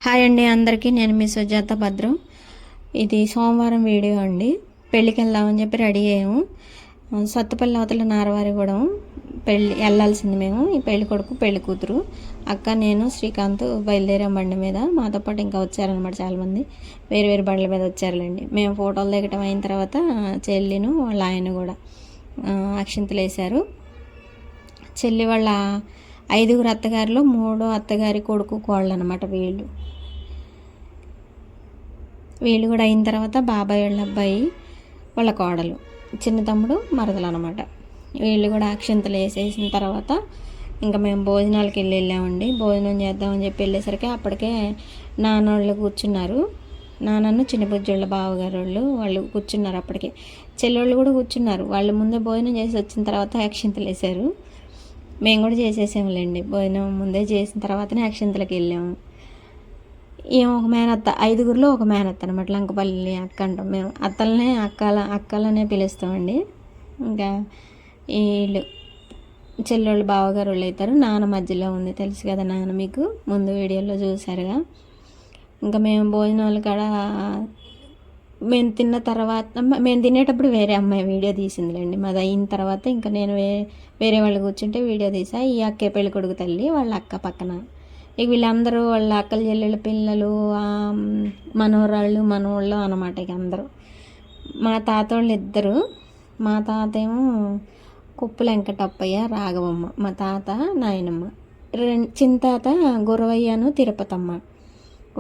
Hi అండి అందరికీ, నేను మీ సుజాత భద్రం. ఇది సోమవారం వీడియో అండి. పెళ్ళికి వెళ్దామని చెప్పి రెడీ అయ్యాము. సత్తుపల్లి అవతల నారవారిగూడెం వెళ్ళాల్సింది మేము. ఈ పెళ్లి కొడుకు పెళ్లి కూతురు అక్క నేను శ్రీకాంత్ బయలుదేరాం బండి మీద. మాతో పాటు ఇంకా వచ్చారనమాట చాలామంది, వేరు వేరు బండ్ల మీద వచ్చారులేండి. మేము ఫోటోలు దిగటం అయిన తర్వాత చెల్లిను వాళ్ళ ఆయన కూడా అక్షింతలు వేశారు. చెల్లి వాళ్ళ 5 అత్తగారిలో 3వ అత్తగారి కొడుకు కోళ్ళు అనమాట వీళ్ళు కూడా అయిన తర్వాత బాబాయ్ వాళ్ళ అబ్బాయి వాళ్ళ కోడలు, చిన్న తమ్ముడు, మరదలు అనమాట. వీళ్ళు కూడా అక్షింతలు వేసేసిన తర్వాత ఇంకా మేము భోజనాలకు వెళ్ళామండి. భోజనం చేద్దామని చెప్పి వెళ్ళేసరికి అప్పటికే నాన్నోళ్ళు కూర్చున్నారు. నాన్నను చిన్నబుజ్జోళ్ళ బావగారు వాళ్ళు కూర్చున్నారు. అప్పటికే చెల్లెళ్ళు కూడా కూర్చున్నారు. వాళ్ళు ముందే భోజనం చేసి వచ్చిన తర్వాత అక్షింతలు వేశారు. మేము కూడా చేసేసాములేండి. భోజనం ముందే చేసిన తర్వాతనే అక్షింతలకు వెళ్ళాము. ఏమో ఒక మేనత్త, 5గురిలో ఒక మేనత్త అనమాట. లంకపల్లి అక్క అంటాం మేము. అత్తలనే అక్కలనే పిలుస్తామండి. ఇంకా వీళ్ళు చెల్లెళ్ళు బావగారు వాళ్ళు అవుతారు. నాన్న మధ్యలో ఉంది, తెలుసు కదా నాన్న, మీకు ముందు వీడియోలో చూసారుగా. ఇంకా మేము భోజనాలు కాడ మేము తిన్న తర్వాత మేము తినేటప్పుడు వేరే అమ్మాయి వీడియో తీసిందిలేండి. మాది అయిన తర్వాత ఇంకా నేను వేరే వాళ్ళు కూర్చుంటే వీడియో తీసా. ఈ అక్కే పెళ్ళి కొడుకు తల్లి, వాళ్ళ అక్క పక్కన. ఇక వీళ్ళందరూ వాళ్ళ అక్కల చెల్లెళ్ళ పిల్లలు, మనవరాళ్ళు మనవాళ్ళు అనమాట. ఇక అందరూ మా తాత వాళ్ళు ఇద్దరు. మా తాత ఏమో కుప్పల వెంకటప్పయ్య రాఘవమ్మ, మా తాత నాయనమ్మ. చింతాత గురవయ్యను తిరుపతమ్మ,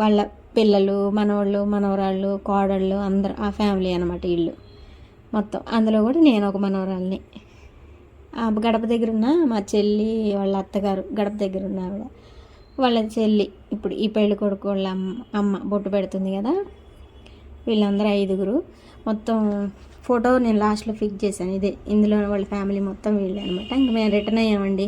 వాళ్ళ పిల్లలు మనవాళ్ళు మనవరాళ్ళు కోడళ్ళు అందరు ఆ ఫ్యామిలీ అనమాట వీళ్ళు మొత్తం. అందులో కూడా నేను ఒక మనవరాల్ని. ఆ గడప దగ్గర ఉన్న మా చెల్లి వాళ్ళ అత్తగారు, గడప దగ్గర ఉన్న ఆవిడ వాళ్ళ చెల్లి, ఇప్పుడు ఈ పెళ్లి కొడుకు వాళ్ళ అమ్మ బొట్టు పెడుతుంది కదా. వీళ్ళందరూ 5గురు మొత్తం. ఫోటో నేను లాస్ట్లో ఫిక్స్ చేశాను. ఇందులో వాళ్ళ ఫ్యామిలీ మొత్తం వీళ్ళే అనమాట. ఇంకా మేము రిటర్న్ అయ్యామండి.